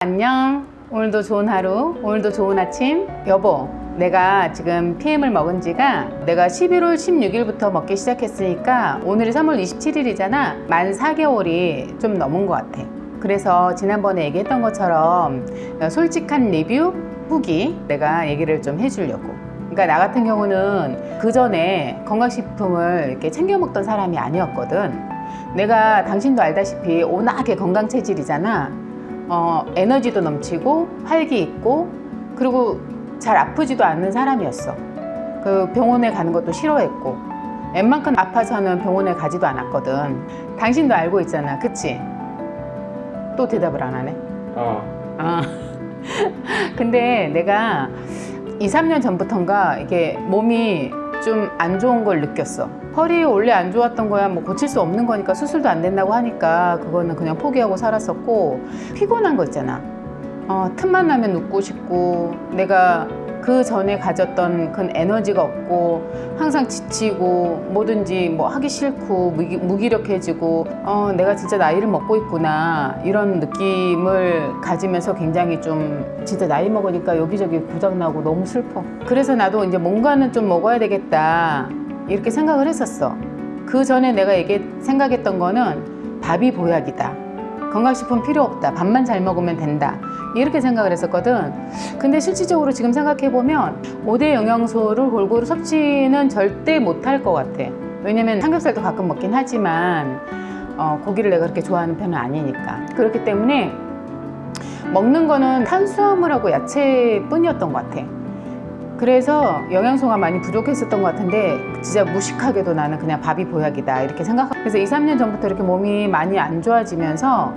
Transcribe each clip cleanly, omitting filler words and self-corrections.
안녕. 오늘도 좋은 하루, 오늘도 좋은 아침. 여보, 내가 지금 PM을 먹은 지가 내가 11월 16일부터 먹기 시작했으니까 오늘이 3월 27일이잖아. 만 4개월이 좀 넘은 것 같아. 그래서 지난번에 얘기했던 것처럼 솔직한 리뷰 후기 내가 얘기를 좀 해주려고. 그러니까 나 같은 경우는 그 전에 건강식품을 이렇게 챙겨 먹던 사람이 아니었거든. 내가 당신도 알다시피 워낙에 건강 체질이잖아. 에너지도 넘치고 활기 있고 그리고 잘 아프지도 않는 사람이었어. 그 병원에 가는 것도 싫어했고 웬만큼 아파서는 병원에 가지도 않았거든. 당신도 알고 있잖아, 그치? 또 대답을 안 하네. 근데 내가 2, 3년 전부터인가 이게 몸이 좀 안 좋은 걸 느꼈어. 허리 원래 안 좋았던 거야. 뭐 고칠 수 없는 거니까 수술도 안 된다고 하니까 그거는 그냥 포기하고 살았었고, 피곤한 거 있잖아. 틈만 나면 눕고 싶고, 내가 그 전에 가졌던 그 에너지가 없고 항상 지치고 뭐든지 뭐 하기 싫고 무기력해지고 내가 진짜 나이를 먹고 있구나 이런 느낌을 가지면서 굉장히 좀 진짜 나이 먹으니까 여기저기 고장나고 너무 슬퍼. 그래서 나도 이제 뭔가는 좀 먹어야 되겠다 이렇게 생각을 했었어. 그 전에 내가 생각했던 거는 밥이 보약이다. 건강식품 필요 없다. 밥만 잘 먹으면 된다. 이렇게 생각을 했었거든. 근데 실질적으로 지금 생각해보면 5대 영양소를 골고루 섭취는 절대 못할 것 같아. 왜냐면 삼겹살도 가끔 먹긴 하지만 고기를 내가 그렇게 좋아하는 편은 아니니까. 그렇기 때문에 먹는 거는 탄수화물하고 야채뿐이었던 것 같아. 그래서 영양소가 많이 부족했었던 것 같은데 진짜 무식하게도 나는 그냥 밥이 보약이다 이렇게 생각하고, 그래서 2, 3년 전부터 이렇게 몸이 많이 안 좋아지면서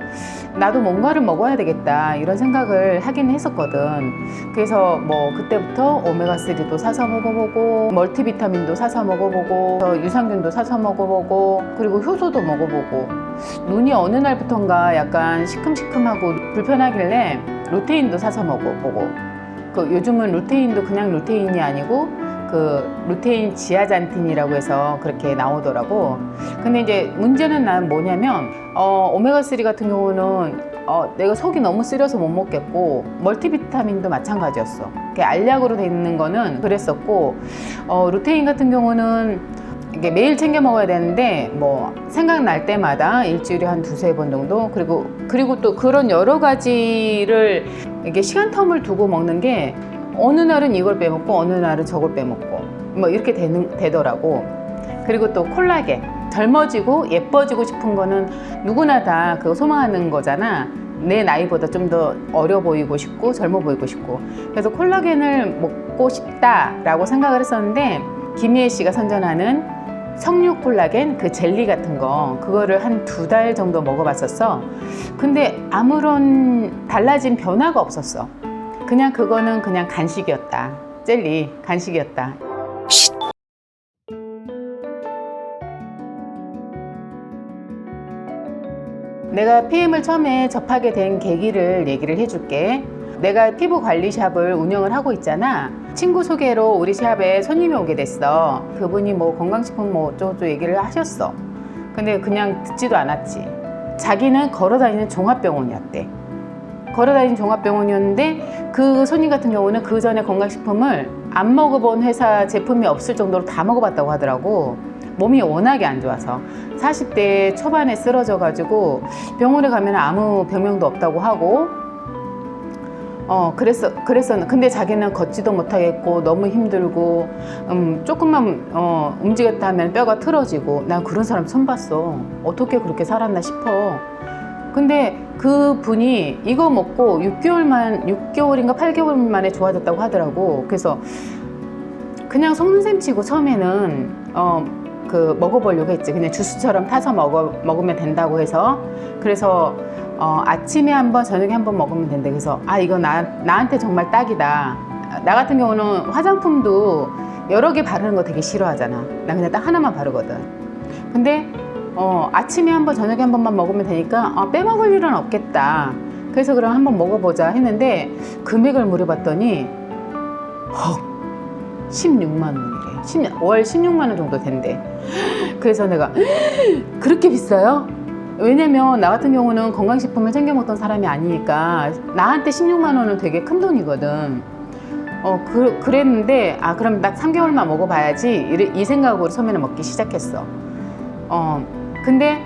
나도 뭔가를 먹어야 되겠다 이런 생각을 하긴 했었거든. 그래서 뭐 그때부터 오메가3도 사서 먹어보고 멀티비타민도 사서 먹어보고 유산균도 사서 먹어보고 그리고 효소도 먹어보고, 눈이 어느 날부턴가 약간 시큼시큼하고 불편하길래 루테인도 사서 먹어보고, 요즘은 루테인도 그냥 루테인이 아니고 그 루테인 지아잔틴이라고 해서 그렇게 나오더라고. 근데 이제 문제는 난 뭐냐면 오메가3 같은 경우는 내가 속이 너무 쓰려서 못 먹겠고, 멀티비타민도 마찬가지였어. 알약으로 돼 있는 거는 그랬었고, 루테인 같은 경우는 이게 매일 챙겨 먹어야 되는데 뭐 생각날 때마다 일주일에 한 2-3번 정도, 그리고 또 그런 여러 가지를 이게 시간 텀을 두고 먹는 게 어느 날은 이걸 빼먹고 어느 날은 저걸 빼먹고 뭐 이렇게 되더라고. 그리고 또 콜라겐, 젊어지고 예뻐지고 싶은 거는 누구나 다 그거 소망하는 거잖아. 내 나이보다 좀 더 어려 보이고 싶고 젊어 보이고 싶고, 그래서 콜라겐을 먹고 싶다라고 생각을 했었는데 김희애 씨가 선전하는 석류 콜라겐 그 젤리 같은 거, 그거를 한 2달 정도 먹어봤었어. 근데 아무런 달라진 변화가 없었어. 그냥 그거는 그냥 간식이었다. 젤리 간식이었다. 내가 PM을 처음에 접하게 된 계기를 얘기를 해줄게. 내가 피부 관리샵을 운영을 하고 있잖아. 친구 소개로 우리 샵에 손님이 오게 됐어. 그분이 뭐 건강식품 뭐 어쩌고저쩌고 얘기를 하셨어. 근데 그냥 듣지도 않았지. 자기는 걸어다니는 종합병원이었대. 걸어다니는 종합병원이었는데 그 손님 같은 경우는 그 전에 건강식품을 안 먹어본 회사 제품이 없을 정도로 다 먹어봤다고 하더라고. 몸이 워낙에 안 좋아서 40대 초반에 쓰러져가지고 병원에 가면 아무 병명도 없다고 하고, 그랬어. 근데 자기는 걷지도 못하겠고 너무 힘들고 조금만 움직였다 하면 뼈가 틀어지고, 난 그런 사람 처음 봤어. 어떻게 그렇게 살았나 싶어. 근데 그 분이 이거 먹고 6개월인가 8개월 만에 좋아졌다고 하더라고. 그래서 그냥 속는 셈 치고 처음에는 먹어보려고 했지. 그냥 주스처럼 타서 먹으면 된다고 해서. 그래서 아침에 한번 저녁에 한번 먹으면 된대. 그래서 이거 나한테 정말 딱이다. 나 같은 경우는 화장품도 여러 개 바르는 거 되게 싫어하잖아. 나 그냥 딱 하나만 바르거든. 근데 아침에 한번 저녁에 한 번만 먹으면 되니까 빼먹을 일은 없겠다. 그래서 그럼 한번 먹어보자 했는데 금액을 물어봤더니 16만 원이래. 월 16만 원 정도 된대. 그래서 내가 그렇게 비싸요? 왜냐면 나 같은 경우는 건강식품을 챙겨 먹던 사람이 아니니까 나한테 16만 원은 되게 큰 돈이거든. 그랬는데 그럼 딱 3개월만 먹어봐야지 이 생각으로 처음에는 먹기 시작했어. 근데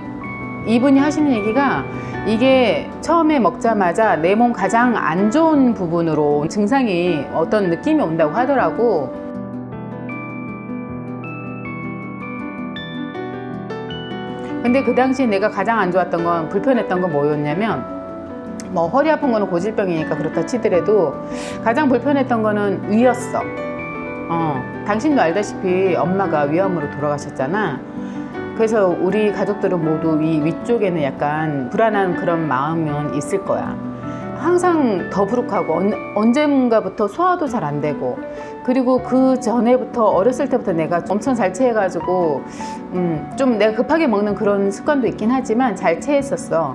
이분이 하시는 얘기가 이게 처음에 먹자마자 내 몸 가장 안 좋은 부분으로 증상이 어떤 느낌이 온다고 하더라고. 근데 그 당시에 내가 가장 안 좋았던 건, 불편했던 건 뭐였냐면, 뭐 허리 아픈 거는 고질병이니까 그렇다 치더라도 가장 불편했던 거는 위였어. 당신도 알다시피 엄마가 위암으로 돌아가셨잖아. 그래서 우리 가족들은 모두 위쪽에는 약간 불안한 그런 마음은 있을 거야. 항상 더부룩하고 언젠가부터 소화도 잘 안 되고, 그리고 그 전에부터 어렸을 때부터 내가 엄청 잘 체해가지고 좀 내가 급하게 먹는 그런 습관도 있긴 하지만 잘 체했었어.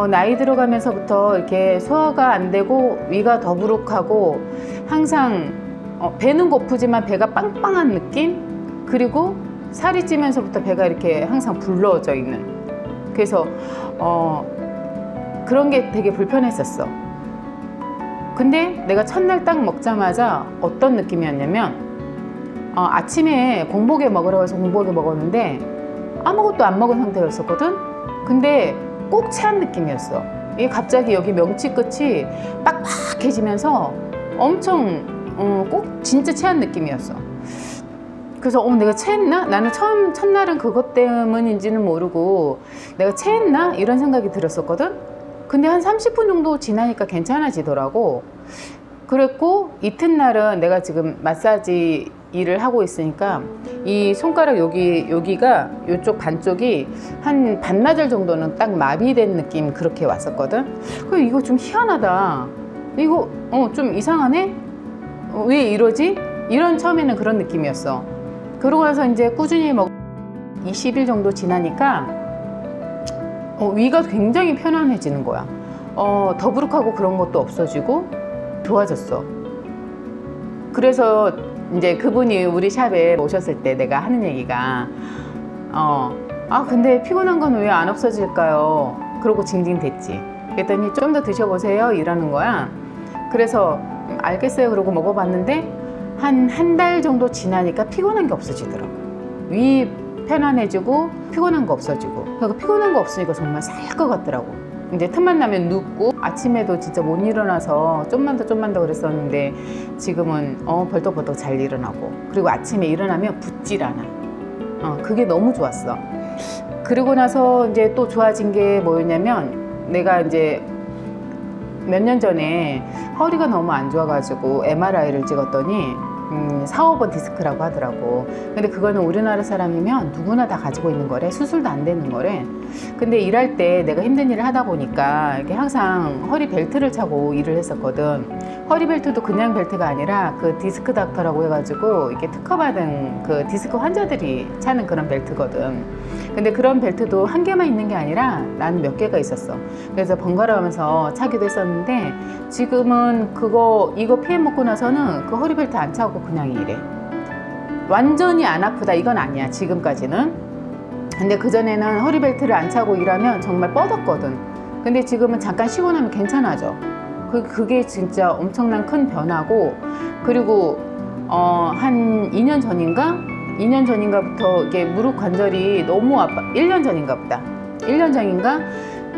나이 들어가면서부터 이렇게 소화가 안 되고 위가 더부룩하고 항상 배는 고프지만 배가 빵빵한 느낌? 그리고 살이 찌면서부터 배가 이렇게 항상 불러져 있는, 그래서 그런 게 되게 불편했었어. 근데 내가 첫날 딱 먹자마자 어떤 느낌이었냐면, 아침에 공복에 먹으라고 해서 공복에 먹었는데 아무것도 안 먹은 상태였었거든. 근데 꼭 체한 느낌이었어. 이게 갑자기 여기 명치 끝이 빡빡해지면서 엄청 꼭 진짜 체한 느낌이었어. 그래서 내가 체했나? 나는 첫날은 그것 때문인지는 모르고 내가 체했나? 이런 생각이 들었었거든. 근데 한 30분 정도 지나니까 괜찮아지더라고. 그랬고 이튿날은 내가 지금 마사지 일을 하고 있으니까 이 손가락 여기가 이쪽 반쪽이 한 반나절 정도는 딱 마비된 느낌 그렇게 왔었거든. 그래서 이거 좀 희한하다. 이거 좀 이상하네? 왜 이러지? 이런 처음에는 그런 느낌이었어. 그러고 나서 이제 꾸준히 20일 정도 지나니까 위가 굉장히 편안해지는 거야. 더부룩하고 그런 것도 없어지고 좋아졌어. 그래서 이제 그분이 우리 샵에 오셨을 때 내가 하는 얘기가 근데 피곤한 건 왜 안 없어질까요? 그러고 징징댔지. 그랬더니 좀 더 드셔보세요 이러는 거야. 그래서 알겠어요 그러고 먹어봤는데 한 달 정도 지나니까 피곤한 게 없어지더라고. 위 편안해지고 피곤한 거 없어지고. 그러니까 피곤한 거 없으니까 정말 살 것 같더라고. 이제 틈만 나면 눕고 아침에도 진짜 못 일어나서 좀만 더 그랬었는데 지금은 벌떡벌떡 잘 일어나고, 그리고 아침에 일어나면 붓질 않아. 그게 너무 좋았어. 그리고 나서 이제 또 좋아진 게 뭐였냐면, 내가 이제 몇 년 전에 허리가 너무 안 좋아가지고 MRI를 찍었더니 4, 5번 디스크라고 하더라고. 근데 그거는 우리나라 사람이면 누구나 다 가지고 있는 거래. 수술도 안 되는 거래. 근데 일할 때 내가 힘든 일을 하다 보니까 이렇게 항상 허리 벨트를 차고 일을 했었거든. 허리 벨트도 그냥 벨트가 아니라 그 디스크 닥터라고 해가지고 이렇게 특허받은 그 디스크 환자들이 차는 그런 벨트거든. 근데 그런 벨트도 한 개만 있는 게 아니라 나는 몇 개가 있었어. 그래서 번갈아 가면서 차기도 했었는데 지금은 이거 피해 먹고 나서는 그 허리 벨트 안 차고 그냥 일해. 완전히 안 아프다 이건 아니야 지금까지는. 근데 그전에는 허리 벨트를 안 차고 일하면 정말 뻗었거든. 근데 지금은 잠깐 쉬고 나면 괜찮아져. 그게 진짜 엄청난 큰 변화고, 그리고 한 2년 전인가부터 이게 무릎 관절이 너무 아파. 1년 전인가 보다. 1년 전인가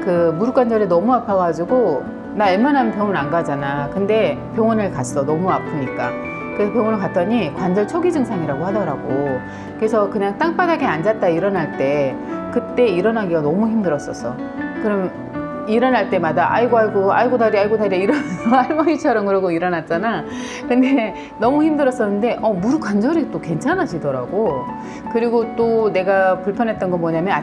그 무릎 관절이 너무 아파가지고 나 웬만하면 병원 안 가잖아. 근데 병원을 갔어. 너무 아프니까. 그래서 병원을 갔더니 관절 초기 증상이라고 하더라고. 그래서 그냥 땅바닥에 앉았다 일어날 때 그때 일어나기가 너무 힘들었었어. 그럼 일어날 때마다 아이고 다리 이러면서 할머니처럼 그러고 일어났잖아. 근데 너무 힘들었었는데 무릎 관절이 또 괜찮아지더라고. 그리고 또 내가 불편했던 건 뭐냐면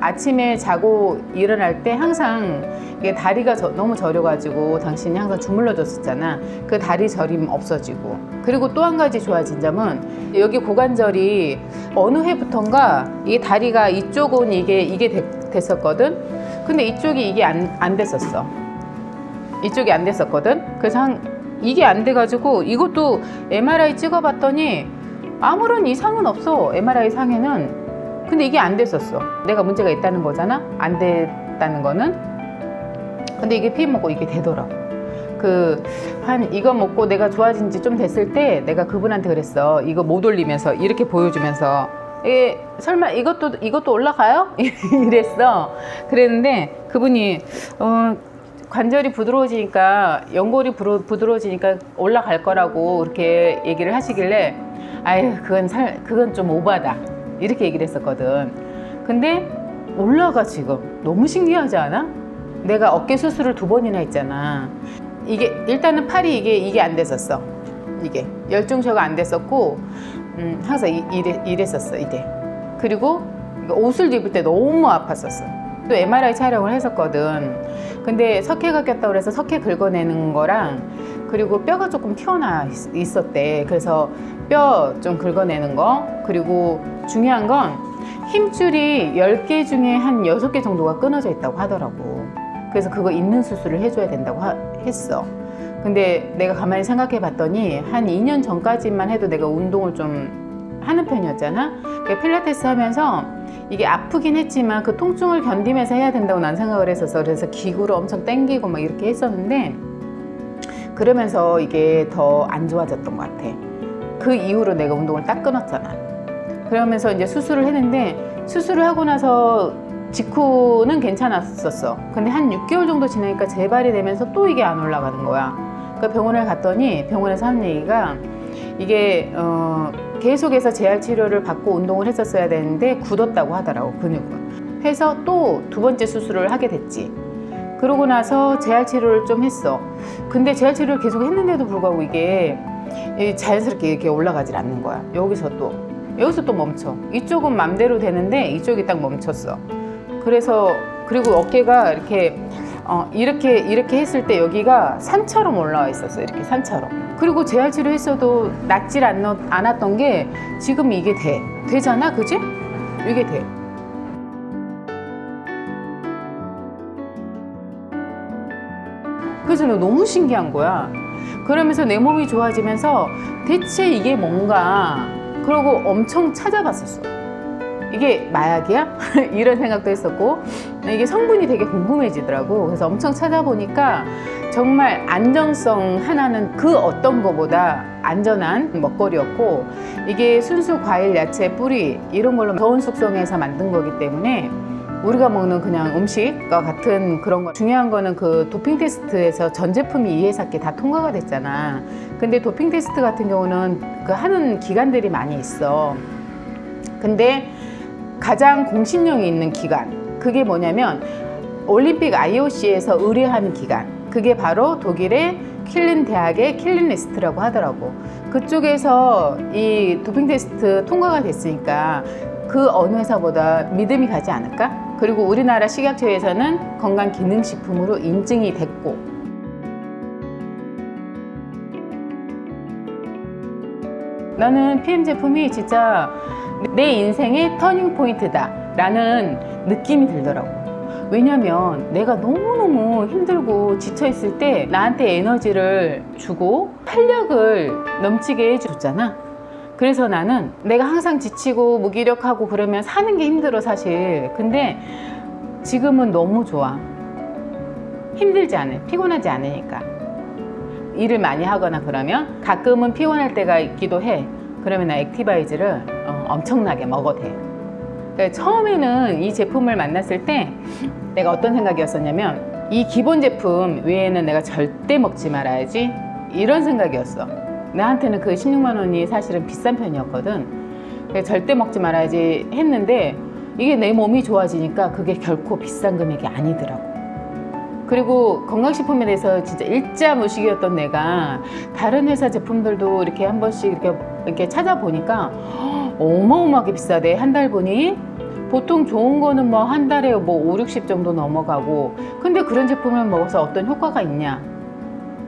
아침에 자고 일어날 때 항상 이게 다리가 너무 저려가지고 당신이 항상 주물러 줬었잖아. 그 다리 저림 없어지고. 그리고 또 한 가지 좋아진 점은 여기 고관절이 어느 해부턴가 이게 다리가 이쪽은 이게 됐었거든. 근데 이쪽이 이게 안 됐었어. 이쪽이 안 됐었거든. 그래서 이게 안 돼가지고 이것도 MRI 찍어봤더니 아무런 이상은 없어. MRI 상에는 근데 이게 안 됐었어. 내가 문제가 있다는 거잖아. 안 됐다는 거는. 근데 이게 피임 먹고 이게 되더라고. 이거 먹고 내가 좋아진 지 좀 됐을 때 내가 그분한테 그랬어. 이거 못 올리면서 이렇게 보여주면서 설마 이것도 올라가요? 이랬어. 그랬는데 그분이 관절이 부드러워지니까 연골이 부드러워지니까 올라갈 거라고 그렇게 얘기를 하시길래 아유 그건 좀 오바다 이렇게 얘기를 했었거든. 근데 올라가. 지금 너무 신기하지 않아? 내가 어깨 수술을 2번이나 했잖아. 이게 일단은 팔이 이게 안 됐었어. 이게 열중셔가 안 됐었고 항상 이랬었어 이게. 그리고 옷을 입을 때 너무 아팠었어. 또 MRI 촬영을 했었거든. 근데 석회가 꼈다고 그래서 석회 긁어내는 거랑 그리고 뼈가 조금 튀어나와 있었대. 그래서 뼈 좀 긁어내는 거, 그리고 중요한 건 힘줄이 10개 중에 한 6개 정도가 끊어져 있다고 하더라고. 그래서 그거 있는 수술을 해줘야 된다고 했어. 근데 내가 가만히 생각해 봤더니 한 2년 전까지만 해도 내가 운동을 좀 하는 편이었잖아. 필라테스 하면서 이게 아프긴 했지만 그 통증을 견디면서 해야 된다고 난 생각을 했었어. 그래서 기구를 엄청 당기고 막 이렇게 했었는데 그러면서 이게 더 안 좋아졌던 것 같아. 그 이후로 내가 운동을 딱 끊었잖아. 그러면서 이제 수술을 했는데 수술을 하고 나서 직후는 괜찮았었어. 근데 한 6개월 정도 지나니까 재발이 되면서 또 이게 안 올라가는 거야. 그러니까 병원을 갔더니 병원에서 하는 얘기가 이게 계속해서 재활 치료를 받고 운동을 했었어야 되는데 굳었다고 하더라고, 근육은. 해서 또 2번째 수술을 하게 됐지. 그러고 나서 재활 치료를 좀 했어. 근데 재활 치료를 계속 했는데도 불구하고 이게 자연스럽게 이렇게 올라가질 않는 거야. 여기서 또 멈춰. 이쪽은 맘대로 되는데 이쪽이 딱 멈췄어. 그래서 그리고 어깨가 이렇게 했을 때 여기가 산처럼 올라와 있었어. 이렇게 산처럼. 그리고 재활 치료 했어도 낫질 않았던 게 지금 이게 되잖아, 그지? 이게 돼. 그래서 너무 신기한 거야. 그러면서 내 몸이 좋아지면서 대체 이게 뭔가, 그러고 엄청 찾아봤었어. 이게 마약이야? 이런 생각도 했었고, 이게 성분이 되게 궁금해지더라고. 그래서 엄청 찾아보니까 정말 안전성 하나는 그 어떤 거보다 안전한 먹거리였고, 이게 순수 과일, 야채, 뿌리 이런 걸로 저온 숙성해서 만든 거기 때문에 우리가 먹는 그냥 음식과 같은 그런 거. 중요한 거는 그 도핑 테스트에서 전 제품이 이 회사께 다 통과가 됐잖아. 근데 도핑 테스트 같은 경우는 그 하는 기관들이 많이 있어. 근데 가장 공신력이 있는 기관, 그게 뭐냐면 올림픽 IOC에서 의뢰하는 기관, 그게 바로 독일의 킬린 대학의 킬린 리스트라고 하더라고. 그쪽에서 이 도핑 테스트 통과가 됐으니까 그 어느 회사보다 믿음이 가지 않을까? 그리고 우리나라 식약처에서는 건강기능식품으로 인증이 됐고, 나는 PM 제품이 진짜 내 인생의 터닝 포인트다 라는 느낌이 들더라고. 왜냐면 내가 너무너무 힘들고 지쳐있을 때 나한테 에너지를 주고 활력을 넘치게 해줬잖아. 그래서 나는 내가 항상 지치고 무기력하고 그러면 사는 게 힘들어, 사실. 근데 지금은 너무 좋아. 힘들지 않아. 피곤하지 않으니까. 일을 많이 하거나 그러면 가끔은 피곤할 때가 있기도 해. 그러면 나 액티바이즈를 엄청나게 먹어대. 그러니까 처음에는 이 제품을 만났을 때 내가 어떤 생각이었었냐면 이 기본 제품 외에는 내가 절대 먹지 말아야지, 이런 생각이었어. 나한테는 그 16만 원이 사실은 비싼 편이었거든. 그래서 절대 먹지 말아야지 했는데 이게 내 몸이 좋아지니까 그게 결코 비싼 금액이 아니더라고. 그리고 건강식품에 대해서 진짜 일자무식이었던 내가 다른 회사 제품들도 이렇게 한 번씩 이렇게 찾아보니까 어마어마하게 비싸대. 한 달 보니 보통 좋은 거는 뭐 한 달에 뭐 5, 60 정도 넘어가고, 근데 그런 제품을 먹어서 어떤 효과가 있냐?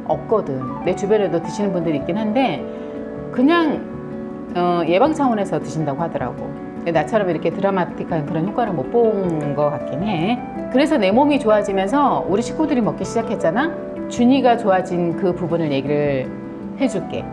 없거든. 내 주변에도 드시는 분들이 있긴 한데 그냥 예방 차원에서 드신다고 하더라고. 나처럼 이렇게 드라마틱한 그런 효과를 못 본 것 같긴 해. 그래서 내 몸이 좋아지면서 우리 식구들이 먹기 시작했잖아. 준이가 좋아진 그 부분을 얘기를 해줄게.